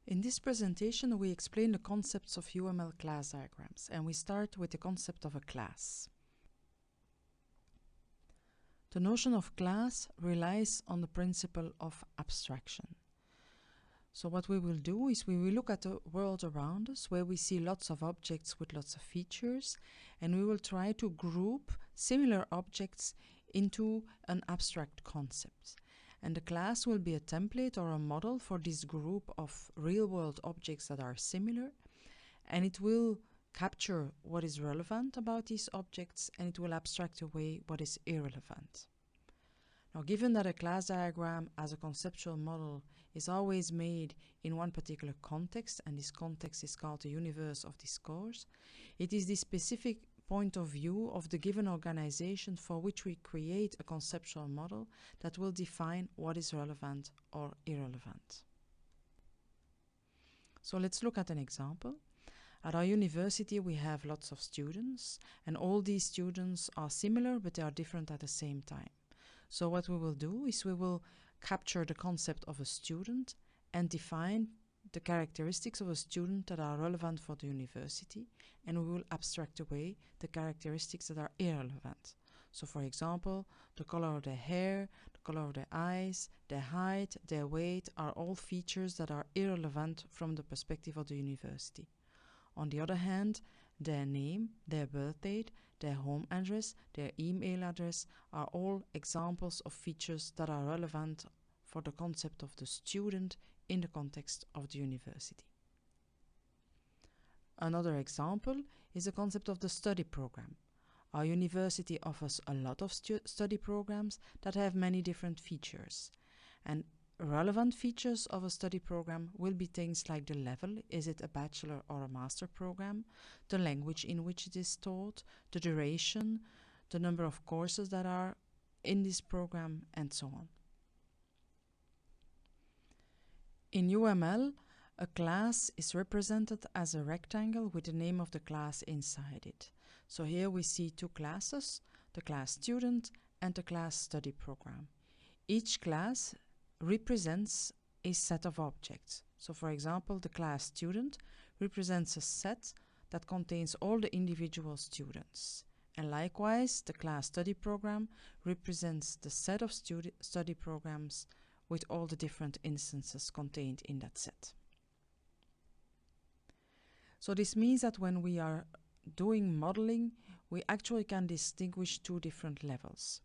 In this presentation, we explain the concepts of UML class diagrams, and we start with the concept of a class. The notion of class relies on the principle of abstraction. So what we will do is we will look at the world around us where we see lots of objects with lots of features, and we will try to group similar objects into an abstract concept. And the class will be a template or a model for this group of real-world objects that are similar, and it will capture what is relevant about these objects, and it will abstract away what is irrelevant. Now, given that a class diagram as a conceptual model is always made in one particular context, and this context is called the universe of this course, it is the specific point of view of the given organization for which we create a conceptual model that will define what is relevant or irrelevant. So let's look at an example. At our university we have lots of students, and all these students are similar but they are different at the same time. So what we will do is we will capture the concept of a student and define the characteristics of a student that are relevant for the university, and we will abstract away the characteristics that are irrelevant. So for example, the color of their hair, the color of their eyes, their height, their weight are all features that are irrelevant from the perspective of the university. On the other hand, their name, their birth date, their home address, their email address are all examples of features that are relevant for the concept of the student in the context of the university. Another example is the concept of the study program. Our university offers a lot of study programs that have many different features, and relevant features of a study program will be things like the level, is it a bachelor or a master program, the language in which it is taught, the duration, the number of courses that are in this program, and so on. In UML, a class is represented as a rectangle with the name of the class inside it. So here we see two classes, the class student and the class study program. Each class represents a set of objects. So for example, the class student represents a set that contains all the individual students. And likewise, the class study program represents the set of study programs with all the different instances contained in that set. So this means that when we are doing modeling, we actually can distinguish two different levels.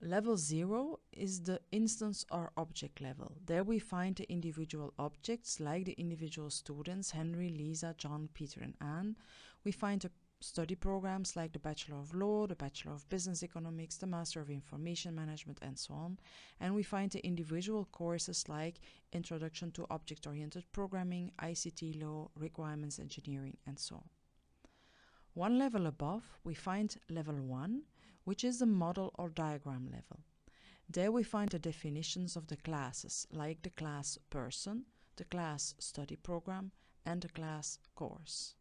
Level 0 is the instance or object level. There we find the individual objects like the individual students, Henry, Lisa, John, Peter and Anne. We find the study programs like the Bachelor of Law, the Bachelor of Business Economics, the Master of Information Management and so on. And we find the individual courses like Introduction to Object-Oriented Programming, ICT Law, Requirements Engineering and so on. One level above we find level 1, which is the model or diagram level. There we find the definitions of the classes like the class person, the class study program and the class course.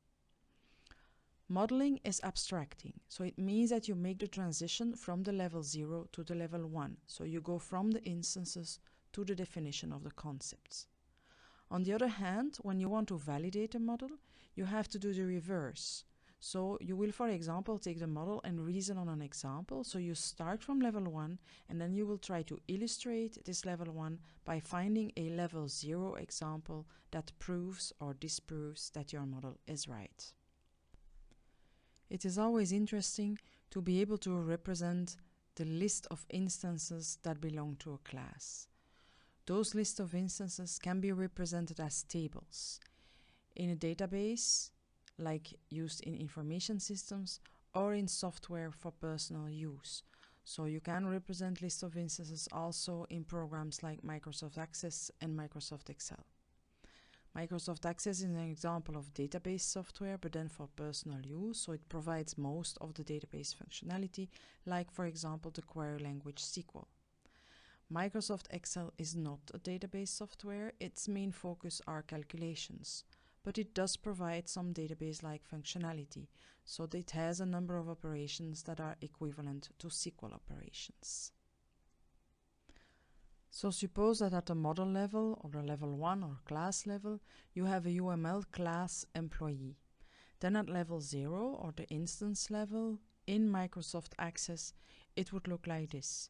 Modeling is abstracting, so it means that you make the transition from the level 0 to the level 1. So you go from the instances to the definition of the concepts. On the other hand, when you want to validate a model, you have to do the reverse. So you will, for example, take the model and reason on an example. So you start from level 1 and then you will try to illustrate this level 1 by finding a level 0 example that proves or disproves that your model is right. It is always interesting to be able to represent the list of instances that belong to a class. Those lists of instances can be represented as tables in a database, like used in information systems, or in software for personal use. So you can represent lists of instances also in programs like Microsoft Access and Microsoft Excel. Microsoft Access is an example of database software, but then for personal use, so it provides most of the database functionality, like for example the query language SQL. Microsoft Excel is not a database software, its main focus are calculations, but it does provide some database-like functionality, so that it has a number of operations that are equivalent to SQL operations. So suppose that at the model level or the level 1 or class level, you have a UML class employee. Then at level 0 or the instance level in Microsoft Access, it would look like this.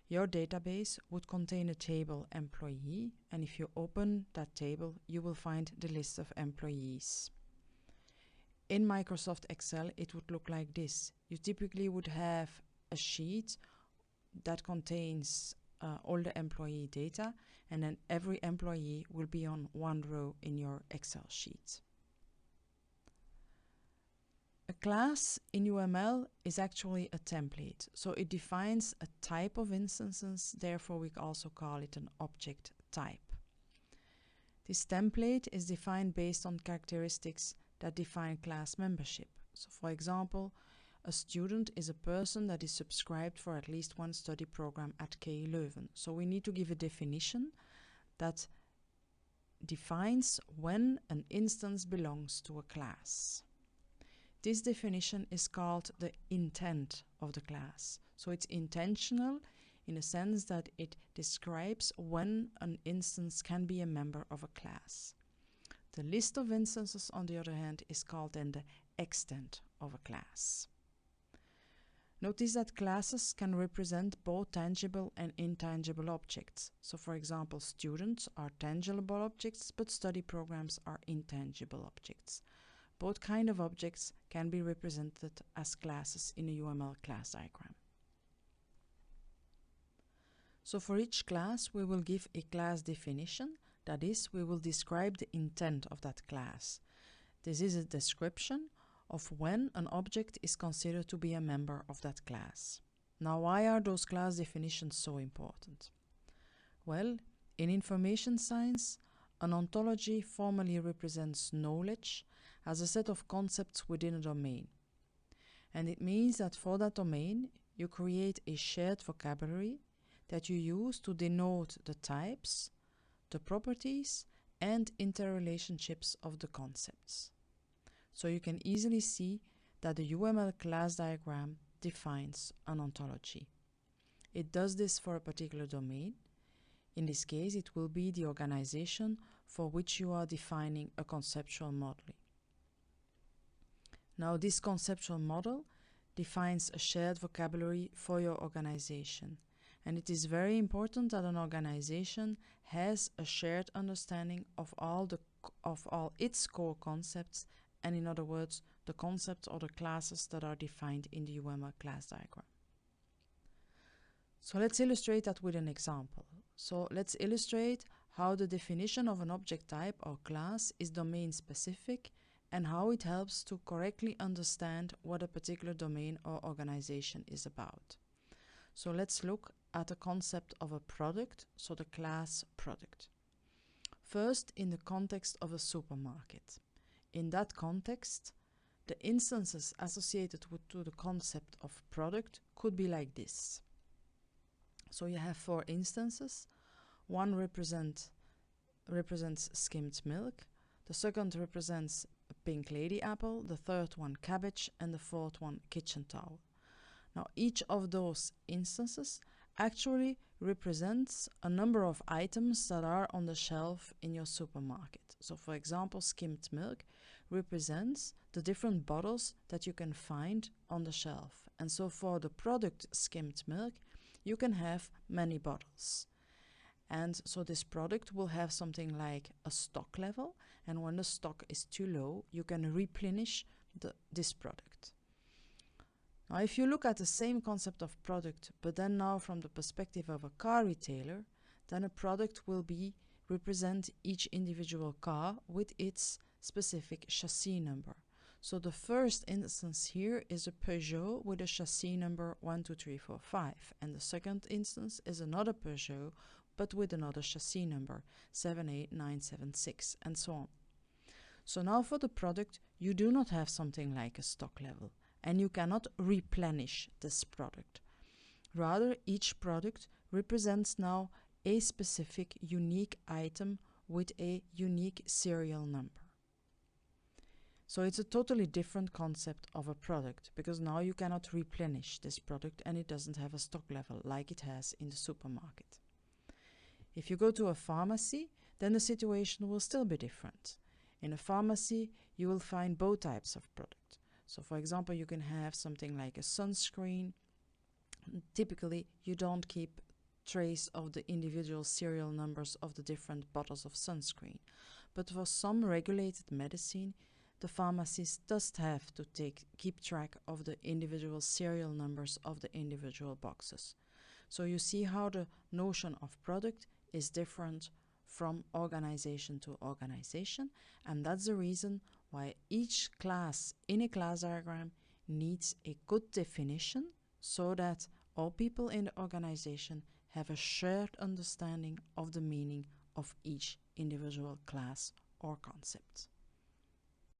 Your database would contain a table employee, and if you open that table, you will find the list of employees. In Microsoft Excel, it would look like this. You typically would have a sheet that contains all the employee data, and then every employee will be on one row in your Excel sheet. A class in UML is actually a template, so it defines a type of instances, therefore we also call it an object type. This template is defined based on characteristics that define class membership. So for example, a student is a person that is subscribed for at least one study program at KU Leuven. So we need to give a definition that defines when an instance belongs to a class. This definition is called the intent of the class. So it's intentional in the sense that it describes when an instance can be a member of a class. The list of instances, on the other hand, is called then the extent of a class. Notice that classes can represent both tangible and intangible objects. So for example, students are tangible objects, but study programs are intangible objects. Both kind of objects can be represented as classes in a UML class diagram. So for each class, we will give a class definition. That is, we will describe the intent of that class. This is a description of when an object is considered to be a member of that class. Now, why are those class definitions so important? Well, in information science, an ontology formally represents knowledge as a set of concepts within a domain. And it means that for that domain, you create a shared vocabulary that you use to denote the types, the properties, and interrelationships of the concepts. So you can easily see that the UML class diagram defines an ontology. It does this for a particular domain. In this case, it will be the organization for which you are defining a conceptual model. Now, this conceptual model defines a shared vocabulary for your organization. And it is very important that an organization has a shared understanding of all its core concepts, and in other words, the concepts or the classes that are defined in the UML class diagram. So let's illustrate that with an example. So let's illustrate how the definition of an object type or class is domain specific and how it helps to correctly understand what a particular domain or organization is about. So let's look at the concept of a product, so the class product. First, in the context of a supermarket. In that context, the instances associated to the concept of product could be like this. So you have 4 instances. One represents skimmed milk, the second represents a pink lady apple, the third one cabbage, and the fourth one kitchen towel. Now each of those instances actually represents a number of items that are on the shelf in your supermarket. So for example, skimmed milk represents the different bottles that you can find on the shelf. And so for the product skimmed milk, you can have many bottles. And so this product will have something like a stock level, and when the stock is too low, you can replenish this product. Now, if you look at the same concept of product, but then now from the perspective of a car retailer, then a product will represent each individual car with its specific chassis number. So the first instance here is a Peugeot with a chassis number 12345, and the second instance is another Peugeot but with another chassis number 78976, and so on. So now for the product, you do not have something like a stock level, and you cannot replenish this product. Rather, each product represents now a specific unique item with a unique serial number. So it's a totally different concept of a product, because now you cannot replenish this product and it doesn't have a stock level like it has in the supermarket. If you go to a pharmacy, then the situation will still be different. In a pharmacy, you will find both types of product. So for example, you can have something like a sunscreen. Typically, you don't keep trace of the individual serial numbers of the different bottles of sunscreen. But for some regulated medicine, the pharmacist does have to keep track of the individual serial numbers of the individual boxes. So you see how the notion of product is different from organization to organization, and that's the reason why each class in a class diagram needs a good definition so that all people in the organization have a shared understanding of the meaning of each individual class or concept.